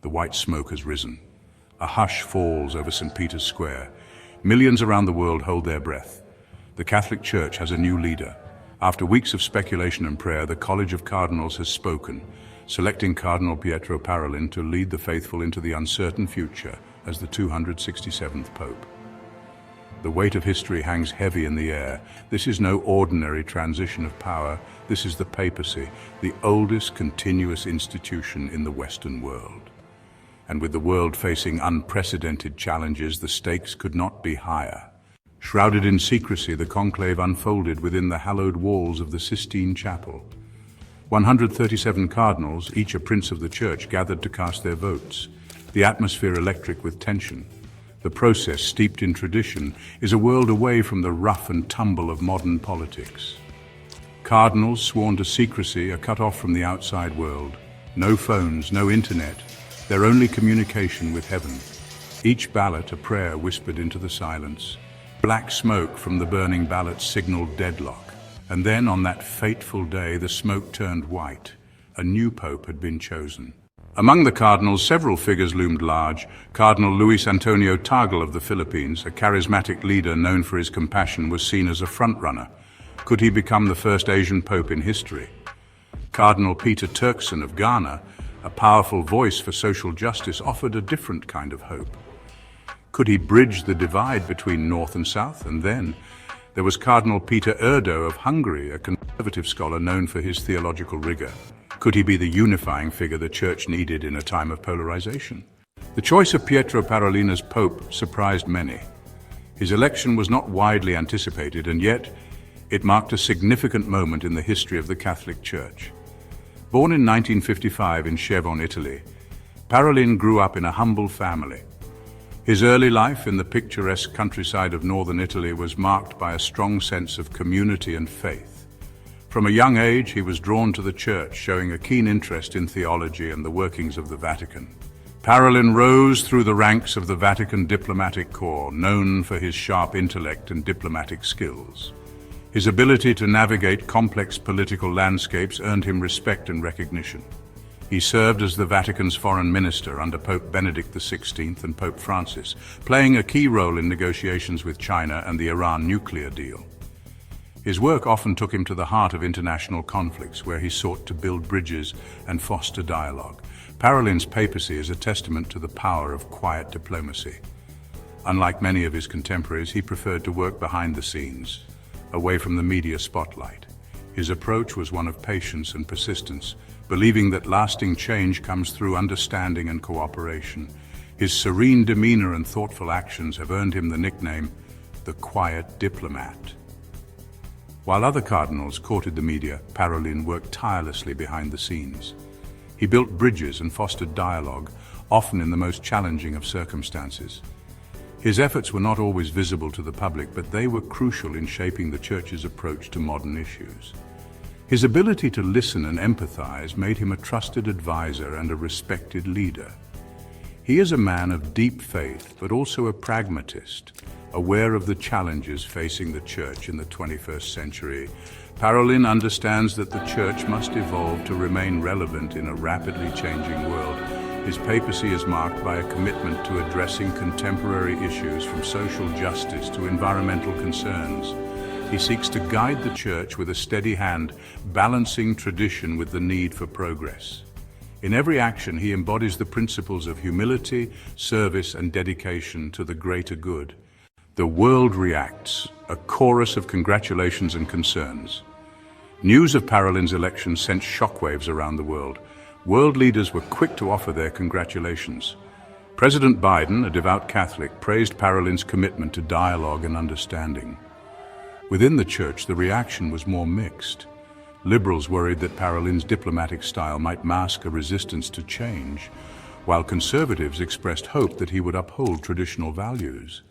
The white smoke has risen. A hush falls over St. Peter's Square. Millions around the world hold their breath. The Catholic Church has a new leader. After weeks of speculation and prayer, the College of Cardinals has spoken, selecting Cardinal Pietro Parolin to lead the faithful into the uncertain future as the 267th Pope. The weight of history hangs heavy in the air. This is no ordinary transition of power. This is the papacy, the oldest continuous institution in the Western world. And with the world facing unprecedented challenges, the stakes could not be higher. Shrouded in secrecy, the conclave unfolded within the hallowed walls of the Sistine Chapel. 137 cardinals, each a prince of the church, gathered to cast their votes. The atmosphere electric with tension. The process, steeped in tradition, is a world away from the rough and tumble of modern politics. Cardinals sworn to secrecy are cut off from the outside world. No phones, no internet, their only communication with heaven. Each ballot a prayer whispered into the silence. Black smoke from the burning ballots signaled deadlock. And then, on that fateful day, the smoke turned white. A new pope had been chosen. Among the cardinals, several figures loomed large. Cardinal Luis Antonio Tagle of the Philippines, a charismatic leader known for his compassion, was seen as a frontrunner. Could he become the first Asian pope in history? Cardinal Peter Turkson of Ghana, a powerful voice for social justice, offered a different kind of hope. Could he bridge the divide between North and South? And then there was Cardinal Peter Erdo of Hungary, a conservative scholar known for his theological rigor. Could he be the unifying figure the Church needed in a time of polarization? The choice of Pietro Parolin as Pope surprised many. His election was not widely anticipated, and yet it marked a significant moment in the history of the Catholic Church. Born in 1955 in Chevron, Italy, Parolin grew up in a humble family. His early life in the picturesque countryside of northern Italy was marked by a strong sense of community and faith. From a young age, he was drawn to the Church, showing a keen interest in theology and the workings of the Vatican. Parolin rose through the ranks of the Vatican diplomatic corps, known for his sharp intellect and diplomatic skills. His ability to navigate complex political landscapes earned him respect and recognition. He served as the Vatican's foreign minister under Pope Benedict XVI and Pope Francis, playing a key role in negotiations with China and the Iran nuclear deal. His work often took him to the heart of international conflicts, where he sought to build bridges and foster dialogue. Parolin's papacy is a testament to the power of quiet diplomacy. Unlike many of his contemporaries, he preferred to work behind the scenes, away from the media spotlight. His approach was one of patience and persistence, believing that lasting change comes through understanding and cooperation. His serene demeanor and thoughtful actions have earned him the nickname, the Quiet Diplomat. While other cardinals courted the media, Parolin worked tirelessly behind the scenes. He built bridges and fostered dialogue, often in the most challenging of circumstances. His efforts were not always visible to the public, but they were crucial in shaping the Church's approach to modern issues. His ability to listen and empathize made him a trusted advisor and a respected leader. He is a man of deep faith, but also a pragmatist, aware of the challenges facing the Church in the 21st century. Parolin understands that the Church must evolve to remain relevant in a rapidly changing world. His papacy is marked by a commitment to addressing contemporary issues, from social justice to environmental concerns. He seeks to guide the Church with a steady hand, balancing tradition with the need for progress. In every action, he embodies the principles of humility, service, and dedication to the greater good. The world reacts, a chorus of congratulations and concerns. News of Parolin's election sent shockwaves around the world. World leaders were quick to offer their congratulations. President Biden, a devout Catholic, praised Parolin's commitment to dialogue and understanding. Within the Church, the reaction was more mixed. Liberals worried that Parolin's diplomatic style might mask a resistance to change, while conservatives expressed hope that he would uphold traditional values.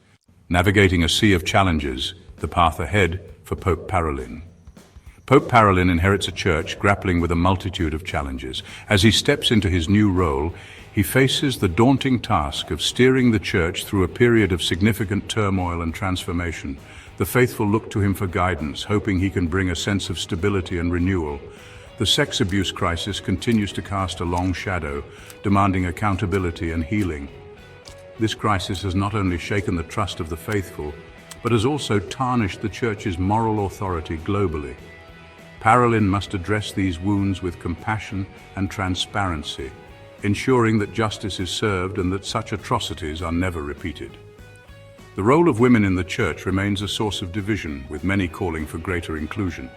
Navigating a sea of challenges, the path ahead for Pope Parolin. Pope Parolin inherits a church grappling with a multitude of challenges. As he steps into his new role, he faces the daunting task of steering the Church through a period of significant turmoil and transformation. The faithful look to him for guidance, hoping he can bring a sense of stability and renewal. The sex abuse crisis continues to cast a long shadow, demanding accountability and healing. This crisis has not only shaken the trust of the faithful, but has also tarnished the Church's moral authority globally. Parolin must address these wounds with compassion and transparency, ensuring that justice is served and that such atrocities are never repeated. The role of women in the Church remains a source of division, with many calling for greater inclusion.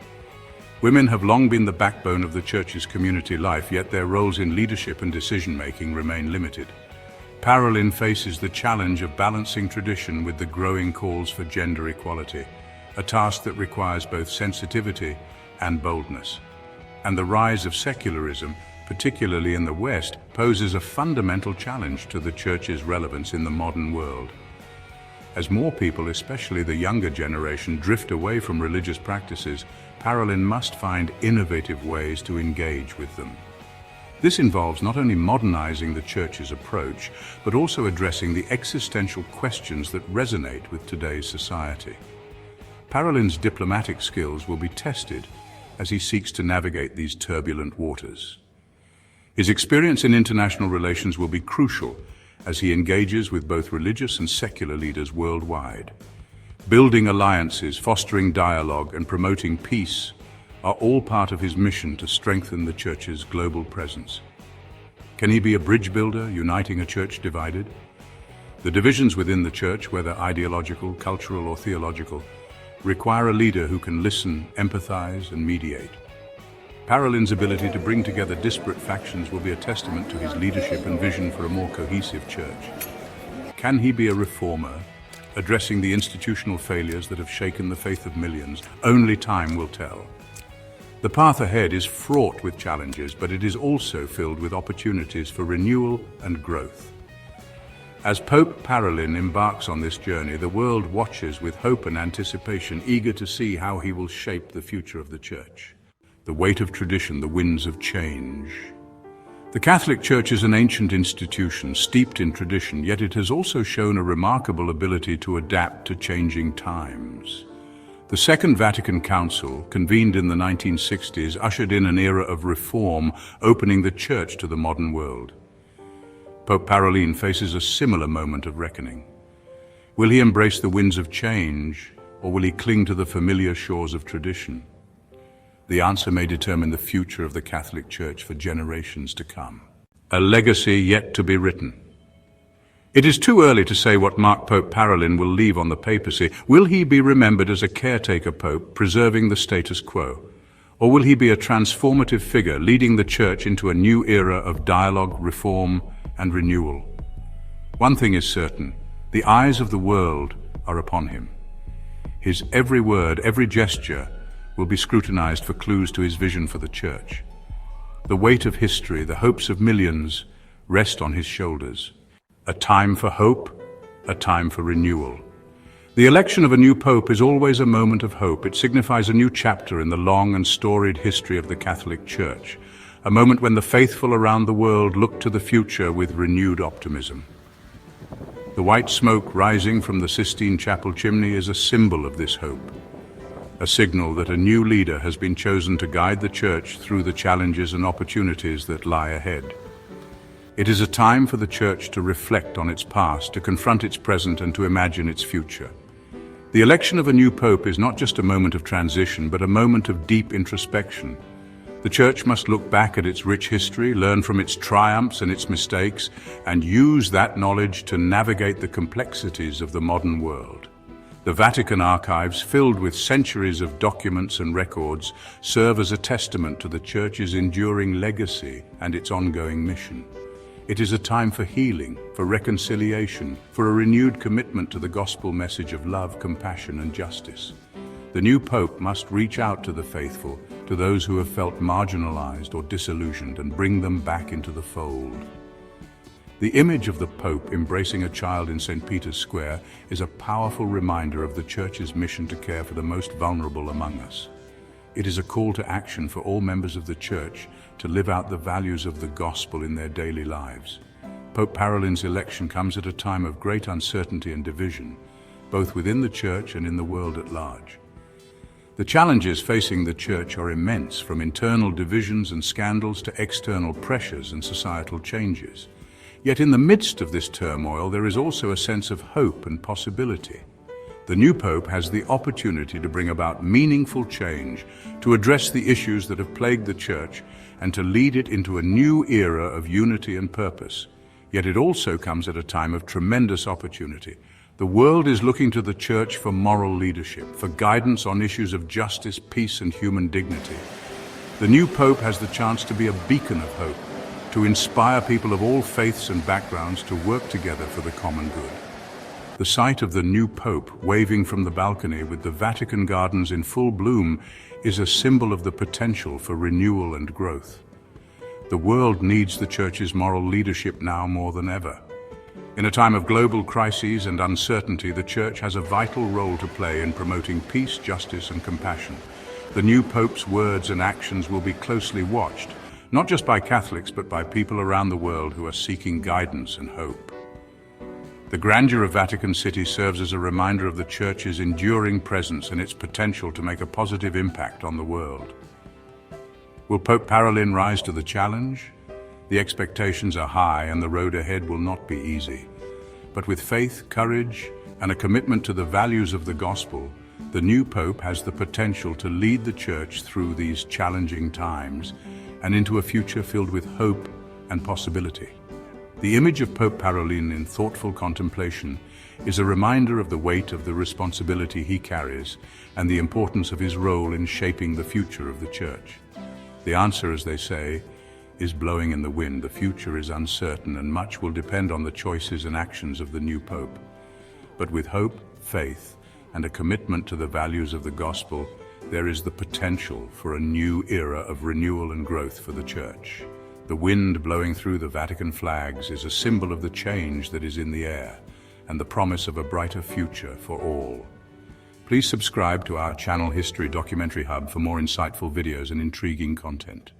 Women have long been the backbone of the Church's community life, yet their roles in leadership and decision-making remain limited. Parolin faces the challenge of balancing tradition with the growing calls for gender equality, a task that requires both sensitivity and boldness. And the rise of secularism, particularly in the West, poses a fundamental challenge to the Church's relevance in the modern world. As more people, especially the younger generation, drift away from religious practices, Parolin must find innovative ways to engage with them. This involves not only modernizing the Church's approach, but also addressing the existential questions that resonate with today's society. Parolin's diplomatic skills will be tested as he seeks to navigate these turbulent waters. His experience in international relations will be crucial as he engages with both religious and secular leaders worldwide. Building alliances, fostering dialogue, and promoting peace are all part of his mission to strengthen the Church's global presence. Can he be a bridge builder, uniting a Church divided? The divisions within the Church, whether ideological, cultural, or theological, require a leader who can listen, empathize, and mediate. Parolin's ability to bring together disparate factions will be a testament to his leadership and vision for a more cohesive Church. Can he be a reformer, addressing the institutional failures that have shaken the faith of millions? Only time will tell. The path ahead is fraught with challenges, but it is also filled with opportunities for renewal and growth. As Pope Parolin embarks on this journey, the world watches with hope and anticipation, eager to see how he will shape the future of the Church. The weight of tradition, the winds of change. The Catholic Church is an ancient institution steeped in tradition, yet it has also shown a remarkable ability to adapt to changing times. The Second Vatican Council, convened in the 1960s, ushered in an era of reform, opening the Church to the modern world. Pope Parolin faces a similar moment of reckoning. Will he embrace the winds of change, or will he cling to the familiar shores of tradition? The answer may determine the future of the Catholic Church for generations to come. A legacy yet to be written. It is too early to say what mark Pope Parolin will leave on the papacy. Will he be remembered as a caretaker pope, preserving the status quo? Or will he be a transformative figure, leading the Church into a new era of dialogue, reform, and renewal? One thing is certain: the eyes of the world are upon him. His every word, every gesture will be scrutinized for clues to his vision for the Church. The weight of history, the hopes of millions, rest on his shoulders. A time for hope, a time for renewal. The election of a new pope is always a moment of hope. It signifies a new chapter in the long and storied history of the Catholic Church, a moment when the faithful around the world look to the future with renewed optimism. The white smoke rising from the Sistine chapel chimney is a symbol of this hope, a signal that a new leader has been chosen to guide the Church through the challenges and opportunities that lie ahead. It is a time for the Church to reflect on its past, to confront its present, and to imagine its future. The election of a new pope is not just a moment of transition, but a moment of deep introspection. The Church must look back at its rich history, learn from its triumphs and its mistakes, and use that knowledge to navigate the complexities of the modern world. The Vatican archives, filled with centuries of documents and records, serve as a testament to the Church's enduring legacy and its ongoing mission. It is a time for healing, for reconciliation, for a renewed commitment to the gospel message of love, compassion, and justice. The new pope must reach out to the faithful, to those who have felt marginalized or disillusioned, and bring them back into the fold. The image of the Pope embracing a child in St. Peter's Square is a powerful reminder of the Church's mission to care for the most vulnerable among us. It is a call to action for all members of the Church to live out the values of the gospel in their daily lives. Pope Parolin's election comes at a time of great uncertainty and division, both within the Church and in the world at large. The challenges facing the Church are immense, from internal divisions and scandals to external pressures and societal changes. Yet in the midst of this turmoil, there is also a sense of hope and possibility. The new Pope has the opportunity to bring about meaningful change, to address the issues that have plagued the Church, and to lead it into a new era of unity and purpose. Yet it also comes at a time of tremendous opportunity. The world is looking to the Church for moral leadership, for guidance on issues of justice, peace, and human dignity. The new Pope has the chance to be a beacon of hope, to inspire people of all faiths and backgrounds to work together for the common good. The sight of the new Pope waving from the balcony with the Vatican gardens in full bloom is a symbol of the potential for renewal and growth. The world needs the Church's moral leadership now more than ever. In a time of global crises and uncertainty, the Church has a vital role to play in promoting peace, justice, and compassion. The new Pope's words and actions will be closely watched, not just by Catholics, but by people around the world who are seeking guidance and hope. The grandeur of Vatican City serves as a reminder of the Church's enduring presence and its potential to make a positive impact on the world. Will Pope Parolin rise to the challenge? The expectations are high and the road ahead will not be easy. But with faith, courage, and a commitment to the values of the Gospel, the new Pope has the potential to lead the Church through these challenging times and into a future filled with hope and possibility. The image of Pope Parolin in thoughtful contemplation is a reminder of the weight of the responsibility he carries and the importance of his role in shaping the future of the Church. The answer, as they say, is blowing in the wind. The future is uncertain and much will depend on the choices and actions of the new Pope. But with hope, faith, and a commitment to the values of the Gospel, there is the potential for a new era of renewal and growth for the Church. The wind blowing through the Vatican flags is a symbol of the change that is in the air and the promise of a brighter future for all. Please subscribe to our channel History Documentary Hub for more insightful videos and intriguing content.